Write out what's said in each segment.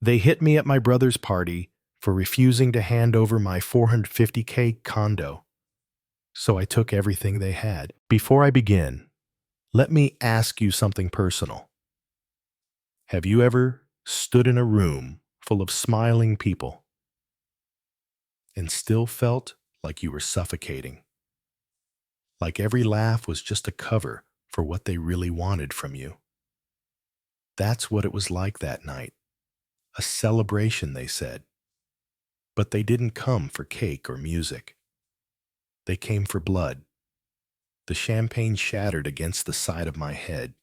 They hit me at my brother's party for refusing to hand over my 450k condo, so I took everything they had. Before I begin, let me ask you something personal. Have you ever stood in a room full of smiling people and still felt like you were suffocating? Like every laugh was just a cover for what they really wanted from you? That's what it was like that night. A celebration, they said. But they didn't come for cake or music. They came for blood. The champagne shattered against the side of my head.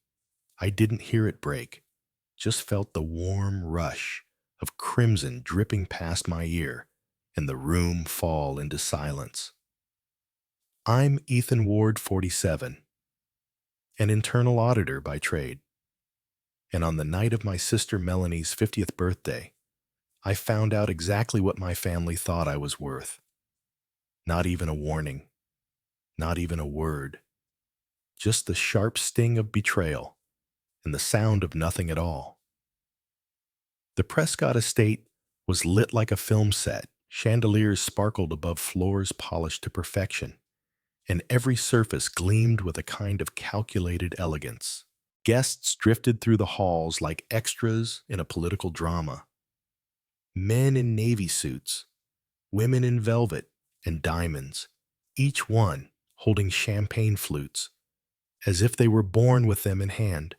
I didn't hear it break, just felt the warm rush of crimson dripping past my ear and the room fall into silence. I'm Ethan Ward, 47, an internal auditor by trade. And on the night of my sister Melanie's 50th birthday, I found out exactly what my family thought I was worth. Not even a warning, not even a word, just the sharp sting of betrayal and the sound of nothing at all. The Prescott estate was lit like a film set. Chandeliers sparkled above floors polished to perfection, and every surface gleamed with a kind of calculated elegance. Guests drifted through the halls like extras in a political drama. Men in navy suits, women in velvet and diamonds, each one holding champagne flutes, as if they were born with them in hand.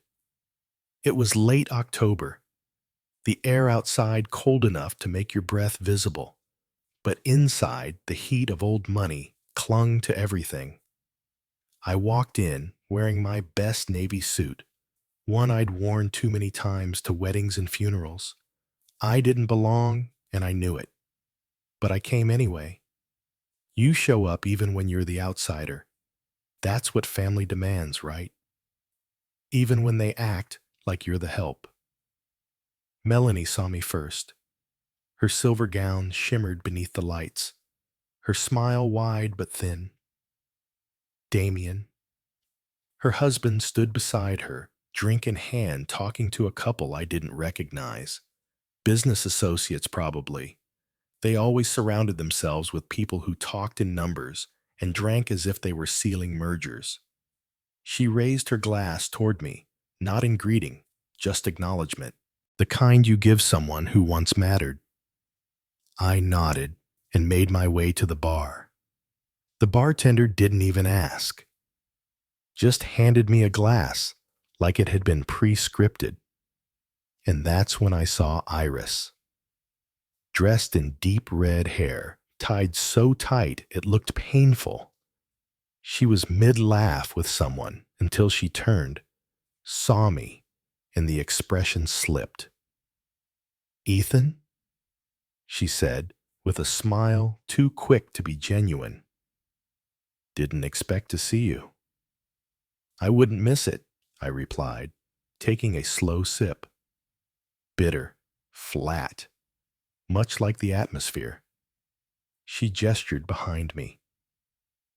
It was late October, the air outside cold enough to make your breath visible, but inside the heat of old money clung to everything. I walked in wearing my best navy suit, one I'd worn too many times to weddings and funerals. I didn't belong, and I knew it. But I came anyway. You show up even when you're the outsider. That's what family demands, right? Even when they act like you're the help. Melanie saw me first. Her silver gown shimmered beneath the lights, her smile wide but thin. Damien. Her husband stood beside her, drink in hand, talking to a couple I didn't recognize. Business associates, probably. They always surrounded themselves with people who talked in numbers and drank as if they were sealing mergers. She raised her glass toward me, not in greeting, just acknowledgement, the kind you give someone who once mattered. I nodded and made my way to the bar. The bartender didn't even ask, just handed me a glass like it had been pre-scripted. And that's when I saw Iris, dressed in deep red hair, tied so tight it looked painful. She was mid-laugh with someone until she turned, saw me, and the expression slipped. "Ethan?" she said, with a smile too quick to be genuine. "Didn't expect to see you." "I wouldn't miss it," I replied, taking a slow sip. Bitter, flat, much like the atmosphere. She gestured behind me.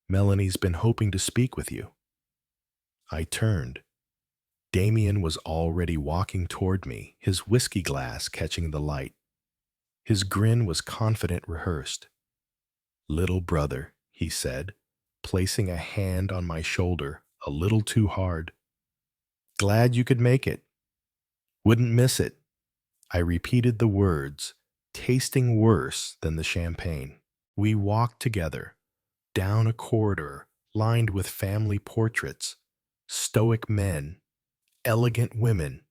"Melanie's been hoping to speak with you." I turned. Damien was already walking toward me, his whiskey glass catching the light. His grin was confident, rehearsed. "Little brother," he said, placing a hand on my shoulder a little too hard. "Glad you could make it. Wouldn't miss it." I repeated the words, tasting worse than the champagne. We walked together, down a corridor lined with family portraits, stoic men, elegant women,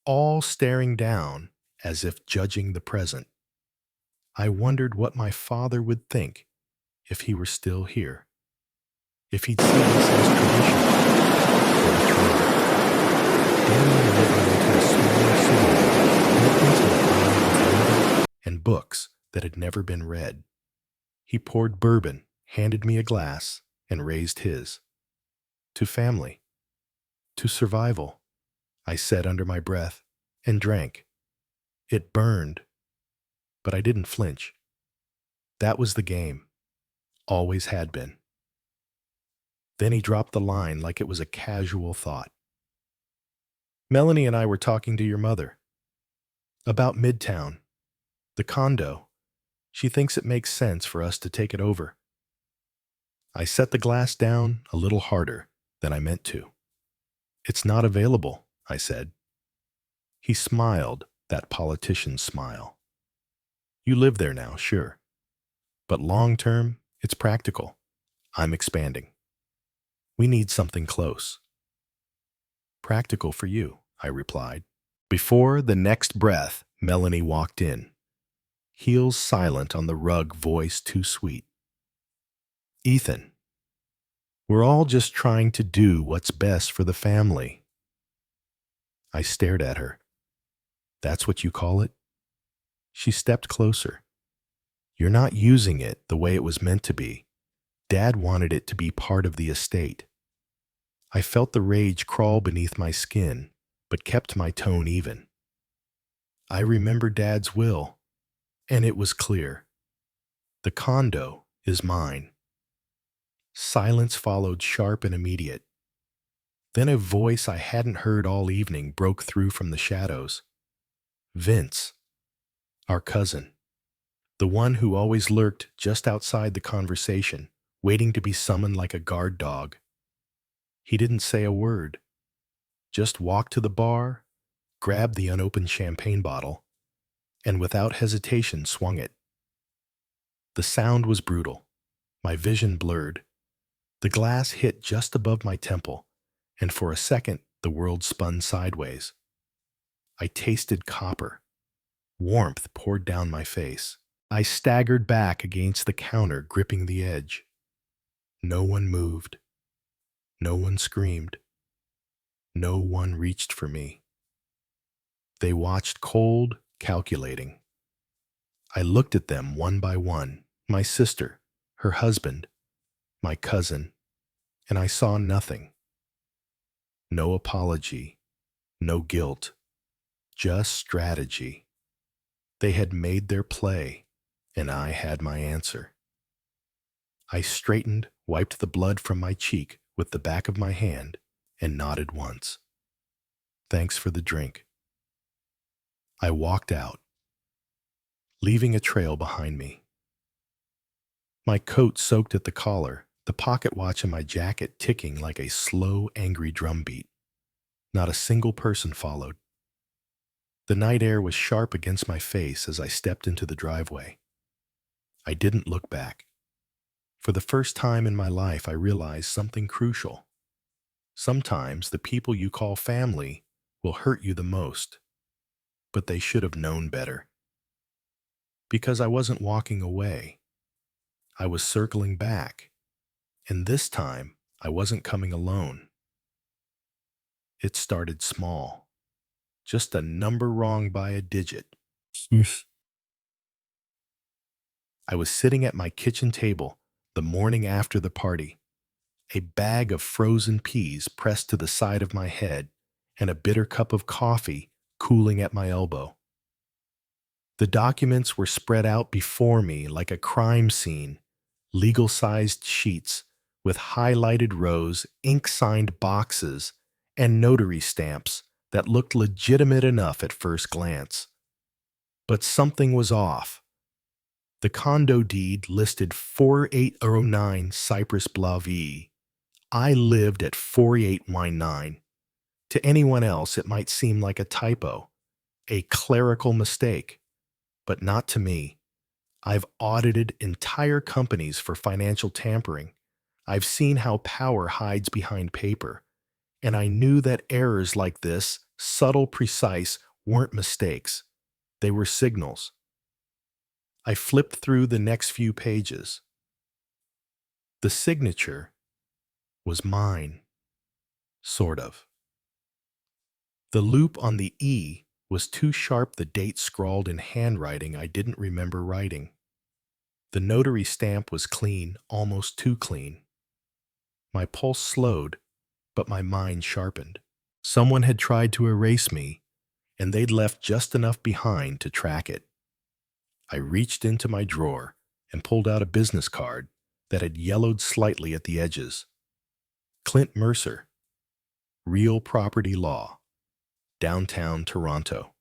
all staring down as if judging the present. I wondered what my father would think if he were still here, if he'd see this as tradition or betrayal. Damien led me into a smaller sitting room, more intimate with movies and books that had never been read. He poured bourbon, handed me a glass, and raised his. "To family. To survival," I said under my breath, and drank. It burned, but I didn't flinch. That was the game. Always had been. Then he dropped the line like it was a casual thought. "Melanie and I were talking to your mother." About Midtown, the condo. She thinks it makes sense for us to take it over. I set the glass down a little harder than I meant to. It's not available, I said. He smiled, that politician's smile. You live there now, sure. But long term, it's practical. I'm expanding. We need something close. Practical for you, I replied. Before the next breath, Melanie walked in, heels silent on the rug, voice too sweet. Ethan, we're all just trying to do what's best for the family. I stared at her. That's what you call it? She stepped closer. You're not using it the way it was meant to be. Dad wanted it to be part of the estate. I felt the rage crawl beneath my skin, but kept my tone even. I remember Dad's will, and it was clear. The condo is mine. Silence followed, sharp and immediate. Then a voice I hadn't heard all evening broke through from the shadows. Vince, our cousin, the one who always lurked just outside the conversation, waiting to be summoned like a guard dog. He didn't say a word, just walked to the bar, grabbed the unopened champagne bottle, and without hesitation swung it. The sound was brutal, my vision blurred. The glass hit just above my temple, and for a second the world spun sideways. I tasted copper. Warmth poured down my face. I staggered back against the counter, gripping the edge. No one moved. No one screamed. No one reached for me. They watched, cold, calculating. I looked at them one by one, my sister, her husband, my cousin, and I saw nothing. No apology, no guilt, just strategy. They had made their play, and I had my answer. I straightened, wiped the blood from my cheek with the back of my hand, and nodded once. Thanks for the drink. I walked out, leaving a trail behind me. My coat soaked at the collar, the pocket watch in my jacket ticking like a slow, angry drumbeat. Not a single person followed. The night air was sharp against my face as I stepped into the driveway. I didn't look back. For the first time in my life, I realized something crucial. Sometimes the people you call family will hurt you the most, but they should have known better. Because I wasn't walking away. I was circling back, and this time I wasn't coming alone. It started small, just a number wrong by a digit. I was sitting at my kitchen table the morning after the party, a bag of frozen peas pressed to the side of my head and a bitter cup of coffee cooling at my elbow. The documents were spread out before me like a crime scene, legal-sized sheets with highlighted rows, ink-signed boxes, and notary stamps that looked legitimate enough at first glance. But something was off. The condo deed listed 4809 Cypress Blavie. I lived at 4819. To anyone else, it might seem like a typo, a clerical mistake, but not to me. I've audited entire companies for financial tampering. I've seen how power hides behind paper, and I knew that errors like this, subtle, precise, weren't mistakes. They were signals. I flipped through the next few pages. The signature was mine, sort of. The loop on the E was too sharp, the date scrawled in handwriting I didn't remember writing. The notary stamp was clean, almost too clean. My pulse slowed, but my mind sharpened. Someone had tried to erase me, and they'd left just enough behind to track it. I reached into my drawer and pulled out a business card that had yellowed slightly at the edges. Clint Mercer, Real Property Law, Downtown Toronto.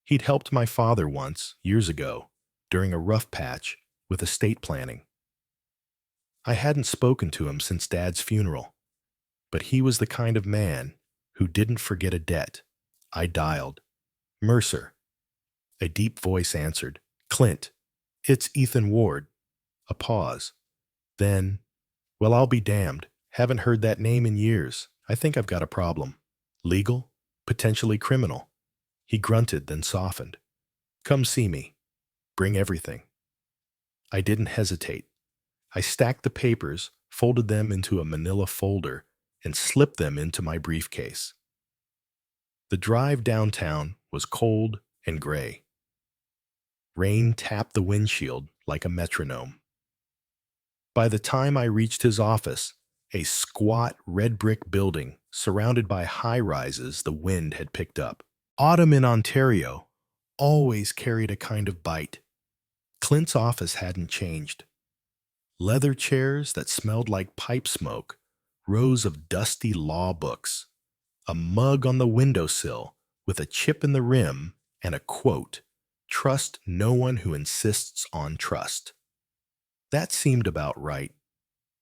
He'd helped my father once, years ago, during a rough patch with estate planning. I hadn't spoken to him since Dad's funeral, but he was the kind of man who didn't forget a debt. I dialed. Mercer. A deep voice answered. Clint. It's Ethan Ward. A pause. Then, well, I'll be damned. Haven't heard that name in years. I think I've got a problem. Legal? Potentially criminal. He grunted, then softened. Come see me. Bring everything. I didn't hesitate. I stacked the papers, folded them into a manila folder, and slipped them into my briefcase. The drive downtown was cold and gray. Rain tapped the windshield like a metronome. By the time I reached his office, a squat red brick building surrounded by high-rises the wind had picked up. Autumn in Ontario always carried a kind of bite. Clint's office hadn't changed. Leather chairs that smelled like pipe smoke, rows of dusty law books, a mug on the windowsill with a chip in the rim and a quote, "Trust no one who insists on trust." That seemed about right.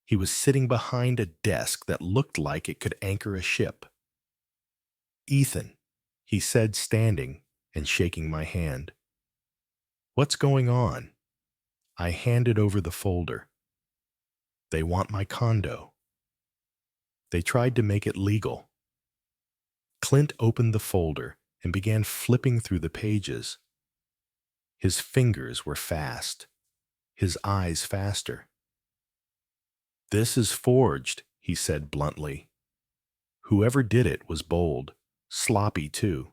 He was sitting behind a desk that looked like it could anchor a ship. Ethan, he said, standing and shaking my hand. What's going on? I handed over the folder. They want my condo. They tried to make it legal. Clint opened the folder and began flipping through the pages. His fingers were fast, his eyes faster. This is forged, he said bluntly. Whoever did it was bold, sloppy too.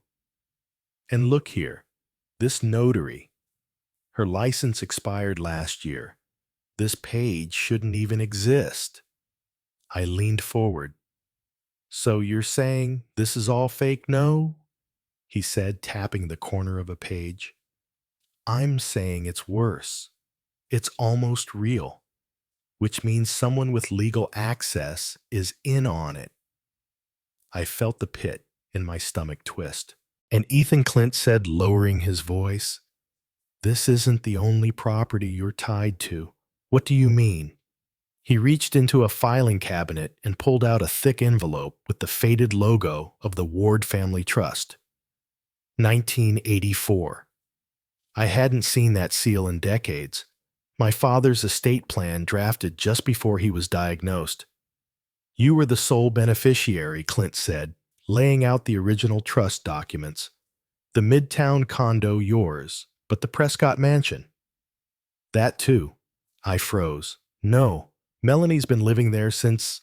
And look here, this notary. Her license expired last year. This page shouldn't even exist. I leaned forward. So you're saying this is all fake? No? He said, tapping the corner of a page. I'm saying it's worse. It's almost real, which means someone with legal access is in on it. I felt the pit in my stomach twist. And Ethan Clint said, lowering his voice, "This isn't the only property you're tied to." What do you mean? He reached into a filing cabinet and pulled out a thick envelope with the faded logo of the Ward Family Trust. 1984. I hadn't seen that seal in decades. My father's estate plan drafted just before he was diagnosed. You were the sole beneficiary, Clint said, laying out the original trust documents. The Midtown condo yours, but the Prescott mansion. That too. I froze. No, Melanie's been living there since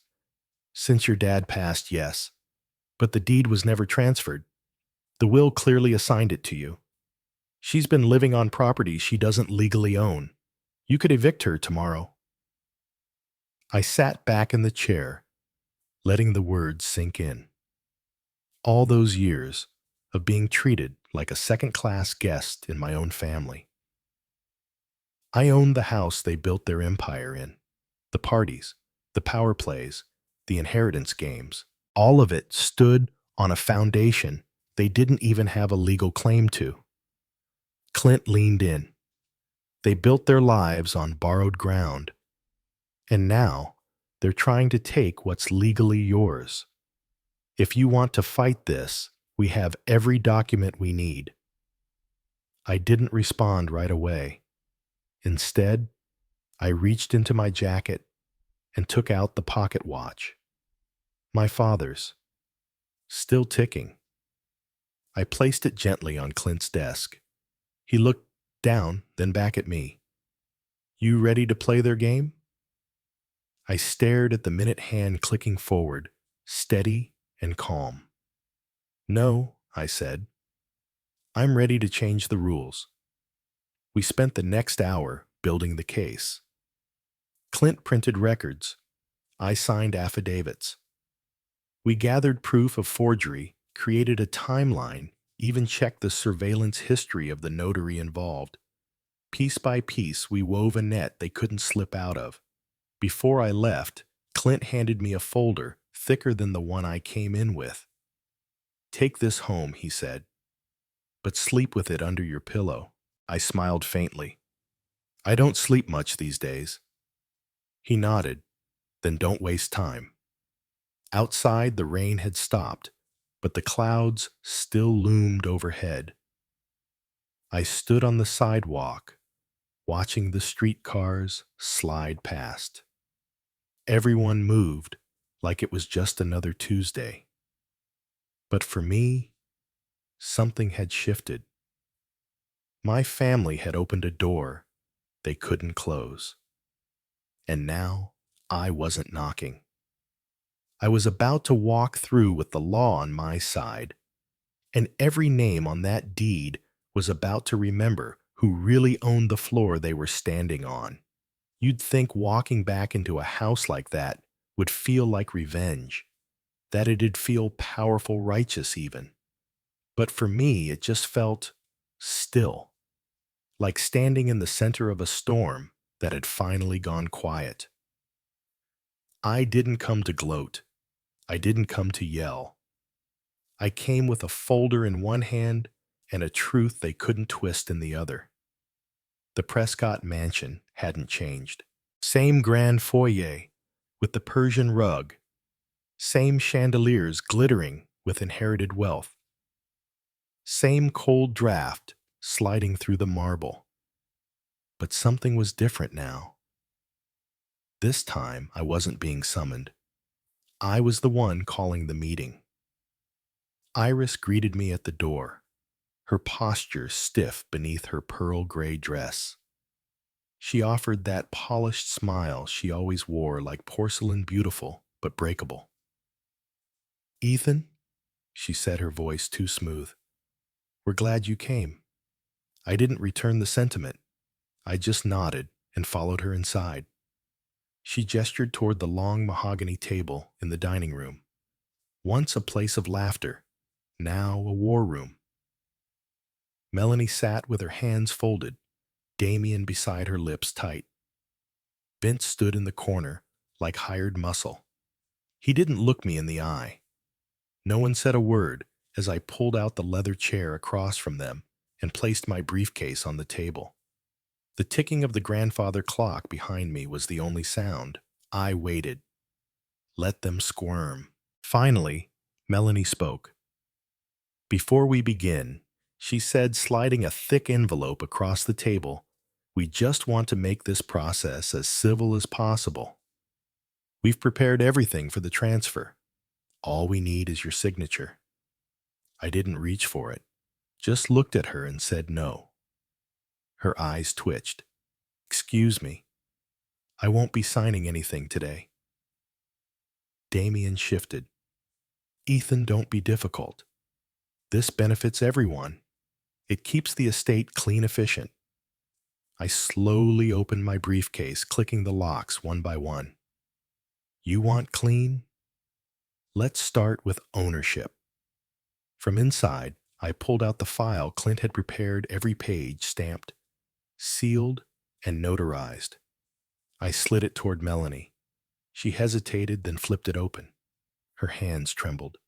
your dad passed, yes. But the deed was never transferred. The will clearly assigned it to you. She's been living on property she doesn't legally own. You could evict her tomorrow. I sat back in the chair, letting the words sink in. All those years of being treated like a second-class guest in my own family. I owned the house they built their empire in. The parties, the power plays, the inheritance games. All of it stood on a foundation they didn't even have a legal claim to. Clint leaned in. They built their lives on borrowed ground. And now they're trying to take what's legally yours. If you want to fight this, we have every document we need. I didn't respond right away. Instead, I reached into my jacket and took out the pocket watch. My father's. Still ticking. I placed it gently on Clint's desk. He looked down, then back at me. You ready to play their game? I stared at the minute hand clicking forward, steady and calm. No, I said. I'm ready to change the rules. We spent the next hour building the case. Clint printed records. I signed affidavits. We gathered proof of forgery, created a timeline, even checked the surveillance history of the notary involved. Piece by piece, we wove a net they couldn't slip out of. Before I left, Clint handed me a folder thicker than the one I came in with. Take this home, he said. but sleep with it under your pillow. I smiled faintly. I don't sleep much these days. He nodded. Then don't waste time. Outside, the rain had stopped, but the clouds still loomed overhead. I stood on the sidewalk, watching the streetcars slide past. Everyone moved like it was just another Tuesday. But for me, something had shifted. My family had opened a door they couldn't close. And now I wasn't knocking. I was about to walk through with the law on my side, and every name on that deed was about to remember who really owned the floor they were standing on. You'd think walking back into a house like that would feel like revenge, that it'd feel powerful, righteous even. But for me, it just felt still, like standing in the center of a storm that had finally gone quiet. I didn't come to gloat. I didn't come to yell. I came with a folder in one hand and a truth they couldn't twist in the other. The Prescott mansion hadn't changed. Same grand foyer with the Persian rug, same chandeliers glittering with inherited wealth, same cold draft sliding through the marble. But something was different now. This time I wasn't being summoned. I was the one calling the meeting. Iris greeted me at the door, her posture stiff beneath her pearl gray dress. She offered that polished smile she always wore, like porcelain, beautiful but breakable. "Ethan," she said, her voice too smooth, "we're glad you came." I didn't return the sentiment. I just nodded and followed her inside. She gestured toward the long mahogany table in the dining room, once a place of laughter, now a war room. Melanie sat with her hands folded, Damien beside her, lips tight. Vince stood in the corner like hired muscle. He didn't look me in the eye. No one said a word as I pulled out the leather chair across from them and placed my briefcase on the table. The ticking of the grandfather clock behind me was the only sound. I waited. Let them squirm. Finally, Melanie spoke. "Before we begin," she said, sliding a thick envelope across the table, "we just want to make this process as civil as possible. We've prepared everything for the transfer. All we need is your signature." I didn't reach for it, just looked at her and said no. Her eyes twitched. "Excuse me, I won't be signing anything today." Damien shifted. "Ethan, don't be difficult. This benefits everyone. It keeps the estate clean, efficient." I slowly opened my briefcase, clicking the locks one by one. "You want clean? Let's start with ownership." From inside, I pulled out the file Clint had prepared, every page stamped, sealed, and notarized. I slid it toward Melanie. She hesitated, then flipped it open. Her hands trembled.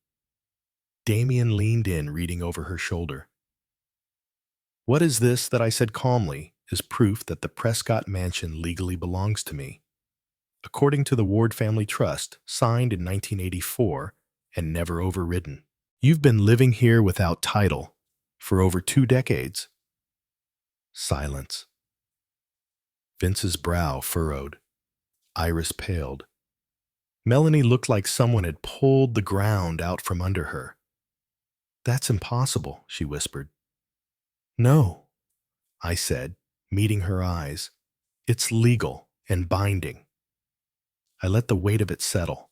Damien leaned in, reading over her shoulder. "What is this that," I said calmly, "is proof that the Prescott mansion legally belongs to me. According to the Ward Family Trust, signed in 1984 and never overridden. You've been living here without title for over 2 decades." Silence. Vince's brow furrowed. Iris paled. Melanie looked like someone had pulled the ground out from under her. "That's impossible," she whispered. "No," I said, meeting her eyes. "It's legal and binding." I let the weight of it settle.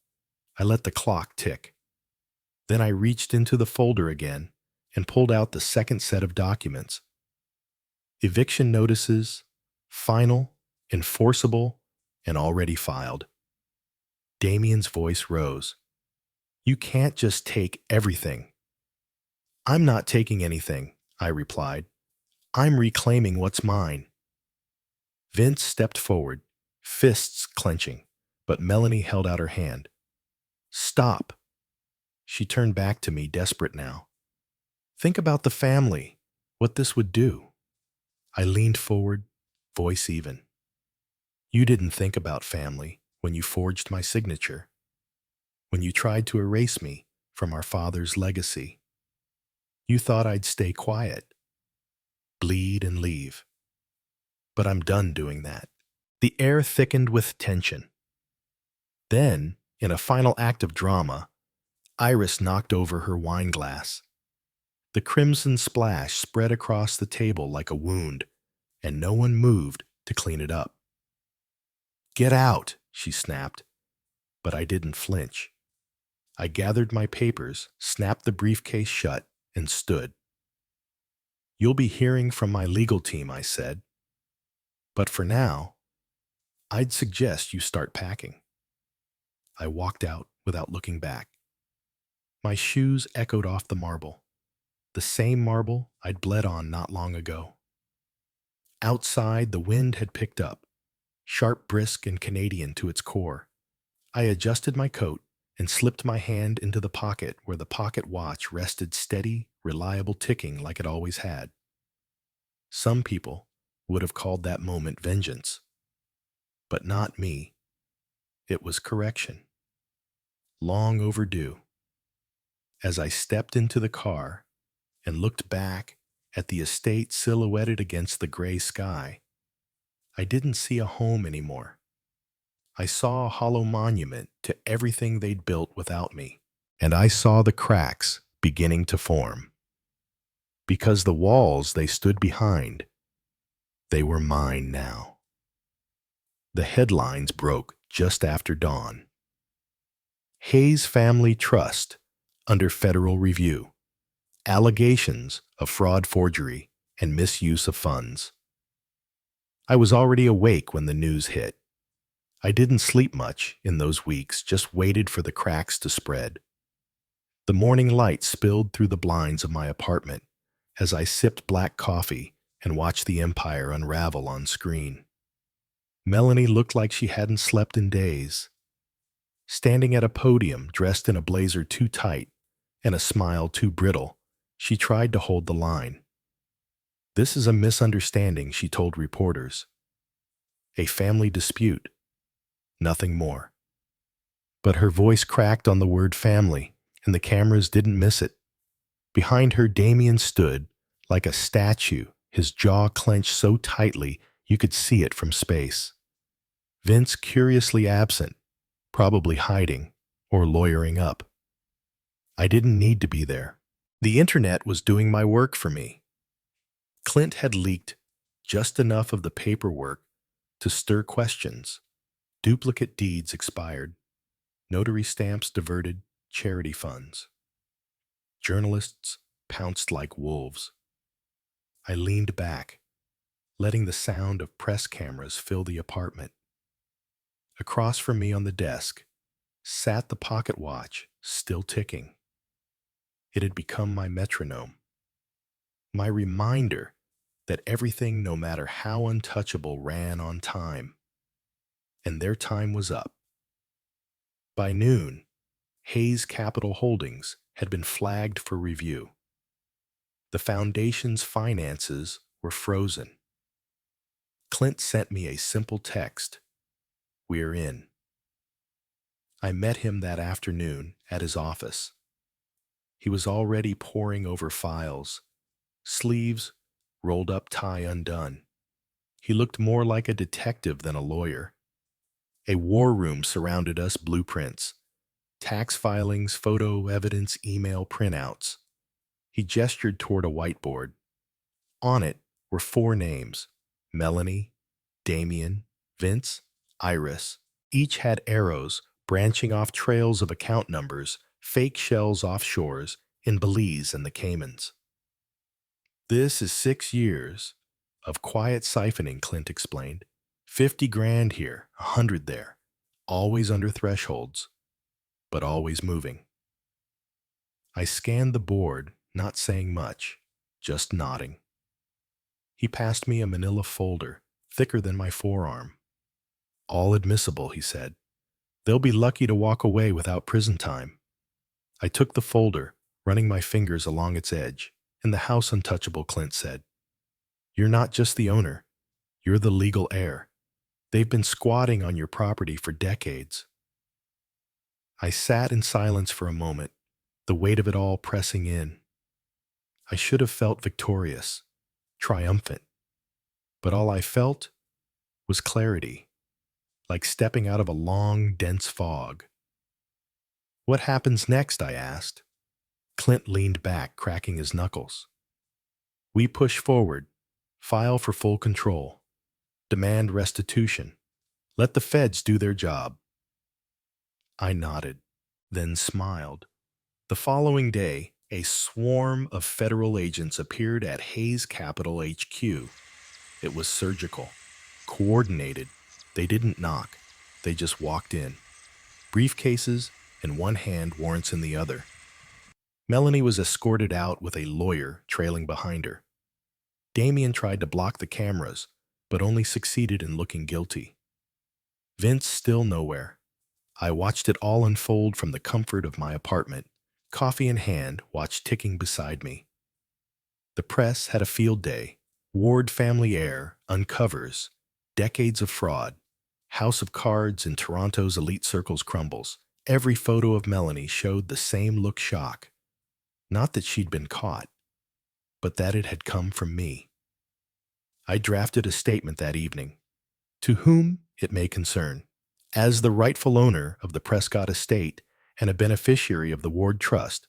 I let the clock tick. Then I reached into the folder again and pulled out the second set of documents. Eviction notices, final, enforceable, and already filed. Damien's voice rose. "You can't just take everything." "I'm not taking anything," I replied. "I'm reclaiming what's mine." Vince stepped forward, fists clenching, but Melanie held out her hand. "Stop." She turned back to me, desperate now. "Think about the family. what this would do. I leaned forward, voice even. You didn't think about family when you forged my signature, when you tried to erase me from our father's legacy. You thought I'd stay quiet, bleed and leave. But I'm done doing that. The air thickened with tension. Then, in a final act of drama, Iris knocked over her wine glass. The crimson splash spread across the table like a wound, and no one moved to clean it up. Get out, she snapped, but I didn't flinch. I gathered my papers, snapped the briefcase shut, and stood. You'll be hearing from my legal team, I said. But for now, I'd suggest you start packing. I walked out without looking back. My shoes echoed off the marble, the same marble I'd bled on not long ago. Outside, the wind had picked up, sharp, brisk, and Canadian to its core. I adjusted my coat and slipped my hand into the pocket where the pocket watch rested steady, reliable ticking like it always had. Some people would have called that moment vengeance, but not me. It was correction. Long overdue. As I stepped into the car and looked back at the estate silhouetted against the gray sky, I didn't see a home anymore. I saw a hollow monument to everything they'd built without me, and I saw the cracks beginning to form. Because the walls they stood behind, they were mine now. The headlines broke just after dawn. Hayes Family Trust under federal review. Allegations of fraud, forgery, and misuse of funds. I was already awake when the news hit. I didn't sleep much in those weeks, just waited for the cracks to spread. The morning light spilled through the blinds of my apartment as I sipped black coffee and watched the empire unravel on screen. Melanie looked like she hadn't slept in days. Standing at a podium, dressed in a blazer too tight and a smile too brittle, she tried to hold the line. This is a misunderstanding, she told reporters. A family dispute. Nothing more. But her voice cracked on the word family, and the cameras didn't miss it. Behind her, Damien stood like a statue, his jaw clenched so tightly you could see it from space. Vince curiously absent, probably hiding or lawyering up. I didn't need to be there. The internet was doing my work for me. Clint had leaked just enough of the paperwork to stir questions. Duplicate deeds expired. Notary stamps diverted charity funds. Journalists pounced like wolves. I leaned back, letting the sound of press cameras fill the apartment. Across from me on the desk sat the pocket watch, still ticking. It had become my metronome, my reminder that everything, no matter how untouchable, ran on time. And their time was up. By noon, Hayes Capital Holdings had been flagged for review. The foundation's finances were frozen. Clint sent me a simple text. We're in. I met him that afternoon at his office. He was already poring over files, sleeves rolled up, tie undone. He looked more like a detective than a lawyer. A war room surrounded us, blueprints, tax filings, photo evidence, email printouts. He gestured toward a whiteboard. On it were 4 names: Melanie, Damien, Vince, Iris. Each had arrows branching off trails of account numbers, fake shells offshores in Belize and the Caymans. This is 6 years of quiet siphoning, Clint explained. 50 grand here, 100 there, always under thresholds, but always moving. I scanned the board, not saying much, just nodding. He passed me a manila folder, thicker than my forearm. All admissible, he said. They'll be lucky to walk away without prison time. I took the folder, running my fingers along its edge, And the house untouchable, Clint said. You're not just the owner, you're the legal heir. They've been squatting on your property for decades. I sat in silence for a moment, the weight of it all pressing in. I should have felt victorious, triumphant, but all I felt was clarity, like stepping out of a long, dense fog. What happens next? I asked. Clint leaned back, cracking his knuckles. We push forward, file for full control, demand restitution. Let the feds do their job. I nodded, then smiled. The following day, a swarm of federal agents appeared at Hayes Capital HQ. It was surgical, coordinated. They didn't knock. They just walked in. Briefcases in one hand, warrants in the other. Melanie was escorted out with a lawyer trailing behind her. Damien tried to block the cameras, but only succeeded in looking guilty. Vince still nowhere. I watched it all unfold from the comfort of my apartment, coffee in hand, watched ticking beside me. The press had a field day. Ward family heir uncovers decades of fraud. House of Cards in Toronto's elite circles crumbles. Every photo of Melanie showed the same look: shock. Not that she'd been caught, but that it had come from me. I drafted a statement that evening. To whom it may concern, as the rightful owner of the Prescott estate and a beneficiary of the Ward Trust,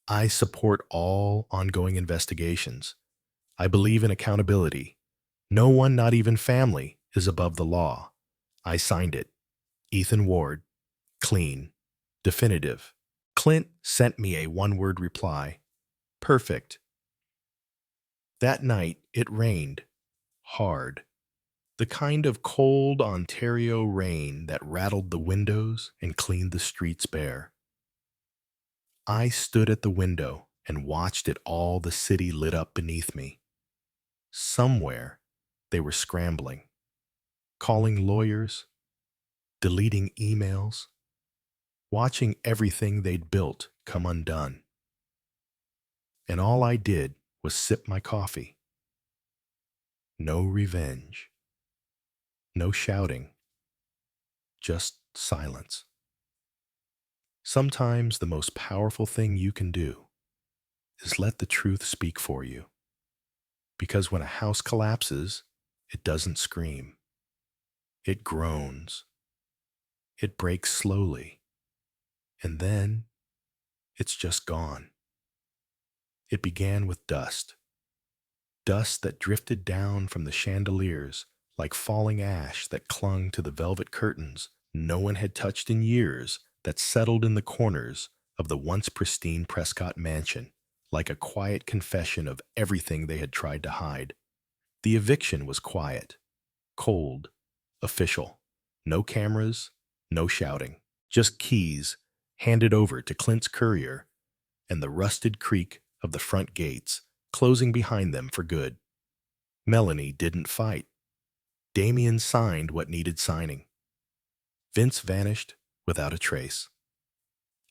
I support all ongoing investigations. I believe in accountability. No one, not even family, is above the law. I signed it. Ethan Ward. Clean. Definitive. Clint sent me a one-word reply. Perfect. That night, it rained. Hard. The kind of cold Ontario rain that rattled the windows and cleaned the streets bare. I stood at the window and watched it all, the city lit up beneath me. Somewhere, they were scrambling, calling lawyers, deleting emails, watching everything they'd built come undone. And all I did was sip my coffee. No revenge. No shouting. Just silence. Sometimes the most powerful thing you can do is let the truth speak for you. Because when a house collapses, it doesn't scream. It groans. It breaks slowly. And then it's just gone. It began with dust. Dust that drifted down from the chandeliers like falling ash that clung to the velvet curtains no one had touched in years, that settled in the corners of the once pristine Prescott mansion like a quiet confession of everything they had tried to hide. The eviction was quiet, cold, official. No cameras, no shouting. Just keys handed over to Clint's courier and the rusted creak of the front gates closing behind them for good. Melanie didn't fight. Damien signed what needed signing. Vince vanished without a trace.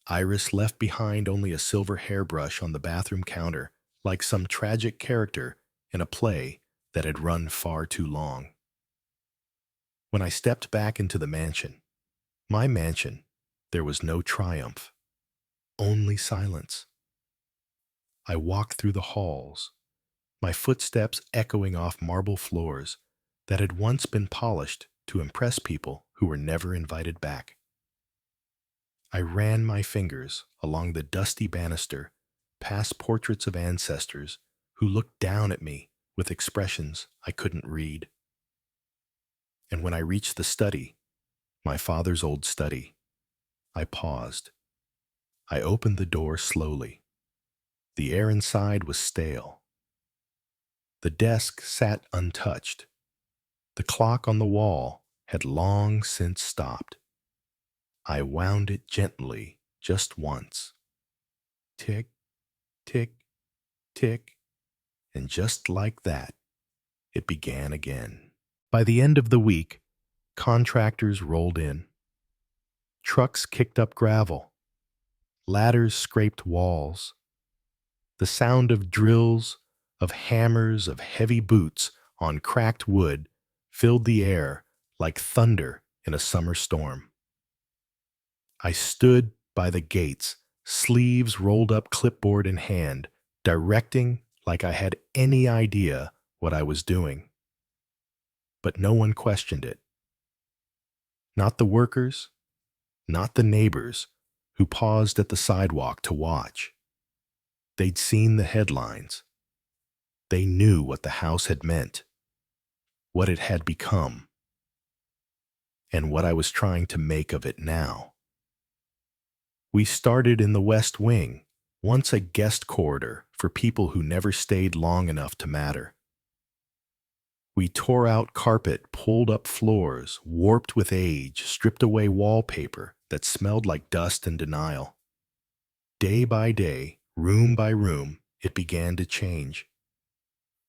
Iris left behind only a silver hairbrush on the bathroom counter, like some tragic character in a play that had run far too long. When I stepped back into the mansion, my mansion, there was no triumph, only silence. I walked through the halls, my footsteps echoing off marble floors that had once been polished to impress people who were never invited back. I ran my fingers along the dusty banister, past portraits of ancestors who looked down at me with expressions I couldn't read. And when I reached the study, my father's old study, I paused. I opened the door slowly. The air inside was stale. The desk sat untouched. The clock on the wall had long since stopped. I wound it gently just once. Tick, tick, tick, and just like that, it began again. By the end of the week, contractors rolled in. Trucks kicked up gravel. Ladders scraped walls. The sound of drills, of hammers, of heavy boots on cracked wood filled the air like thunder in a summer storm. I stood by the gates, sleeves rolled up, clipboard in hand, directing like I had any idea what I was doing. But no one questioned it. Not the workers, not the neighbors who paused at the sidewalk to watch. They'd seen the headlines. They knew what the house had meant, what it had become, and what I was trying to make of it now. We started in the West Wing, once a guest corridor for people who never stayed long enough to matter. We tore out carpet, pulled up floors, warped with age, stripped away wallpaper that smelled like dust and denial. Day by day, room by room, it began to change.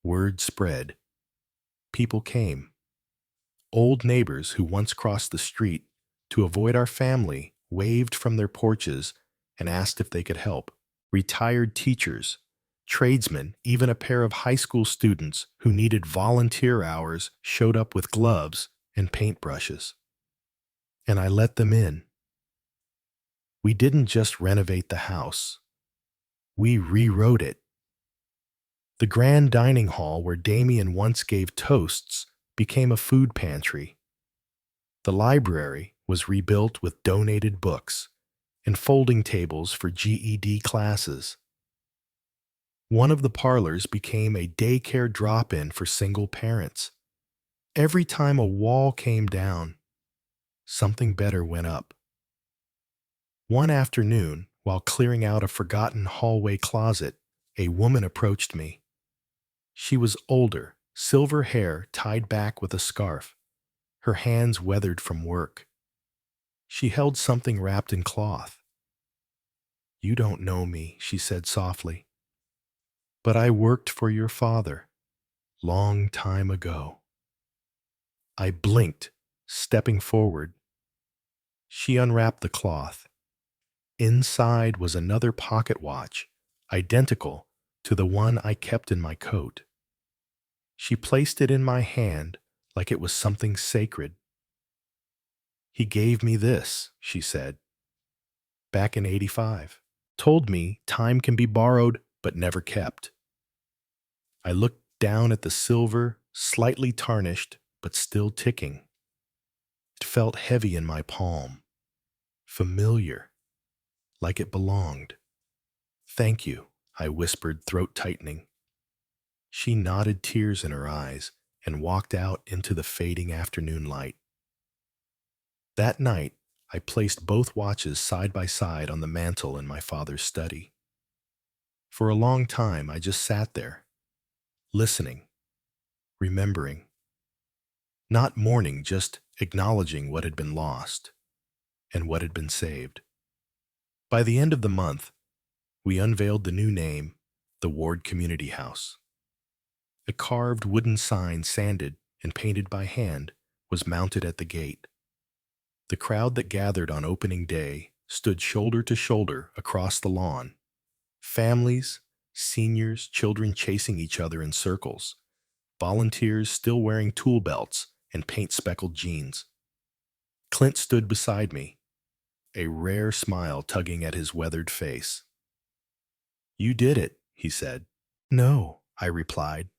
Word spread. People came. Old neighbors who once crossed the street to avoid our family waved from their porches and asked if they could help. Retired teachers, tradesmen, even a pair of high school students who needed volunteer hours showed up with gloves and paintbrushes. And I let them in. We didn't just renovate the house. We rewrote it. The grand dining hall where Damien once gave toasts became a food pantry. The library was rebuilt with donated books and folding tables for GED classes. One of the parlors became a daycare drop-in for single parents. Every time a wall came down, something better went up. One afternoon, while clearing out a forgotten hallway closet, a woman approached me. She was older, silver hair tied back with a scarf, her hands weathered from work. She held something wrapped in cloth. "You don't know me," she said softly, "but I worked for your father, long time ago." I blinked, stepping forward. She unwrapped the cloth. Inside was another pocket watch, identical to the one I kept in my coat. She placed it in my hand like it was something sacred. "He gave me this," she said, "back in '85. Told me time can be borrowed but never kept." I looked down at the silver, slightly tarnished but still ticking. It felt heavy in my palm, familiar, like it belonged. "Thank you," I whispered, throat tightening. She nodded, tears in her eyes, and walked out into the fading afternoon light. That night, I placed both watches side by side on the mantel in my father's study. For a long time, I just sat there, listening, remembering. Not mourning, just acknowledging what had been lost and what had been saved. By the end of the month, we unveiled the new name, the Ward Community House. A carved wooden sign, sanded and painted by hand, was mounted at the gate. The crowd that gathered on opening day stood shoulder to shoulder across the lawn. Families, seniors, children chasing each other in circles. Volunteers still wearing tool belts and paint-speckled jeans. Clint stood beside me, a rare smile tugging at his weathered face. "You did it," he said. "No," I replied,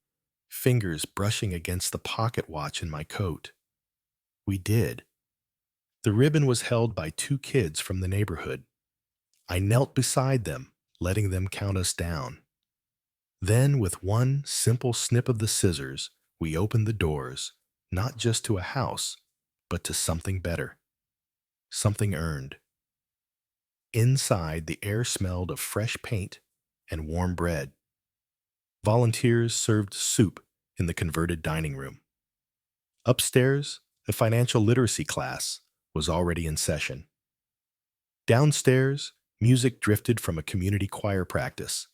fingers brushing against the pocket watch in my coat. "We did." The ribbon was held by two kids from the neighborhood. I knelt beside them, letting them count us down. Then, with one simple snip of the scissors, we opened the doors, not just to a house, but to something better, something earned. Inside, the air smelled of fresh paint and warm bread. Volunteers served soup in the converted dining room. Upstairs, a financial literacy class was already in session. Downstairs, music drifted from a community choir practice,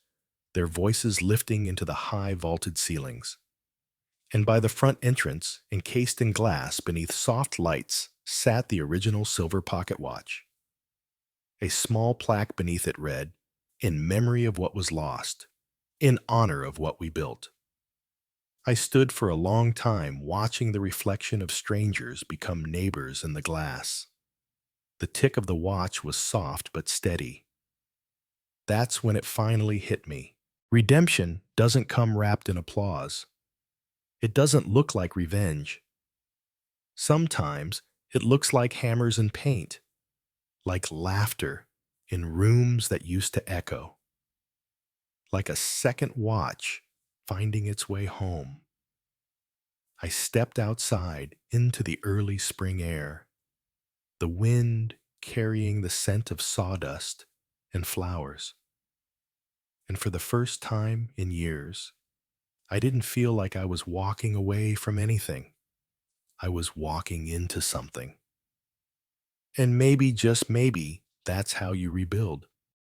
their voices lifting into the high vaulted ceilings. And by the front entrance, encased in glass beneath soft lights, sat the original silver pocket watch. A small plaque beneath it read, "In memory of what was lost, in honor of what we built. I stood for a long time watching the reflection of strangers become neighbors in the glass. The tick of the watch was soft but steady. That's when it finally hit me. Redemption doesn't come wrapped in applause. It doesn't look like revenge. Sometimes it looks like hammers and paint, like laughter in rooms that used to echo, like a second watch finding its way home. I stepped outside into the early spring air, the wind carrying the scent of sawdust and flowers. And for the first time in years, I didn't feel like I was walking away from anything. I was walking into something. And maybe, just maybe, that's how you rebuild.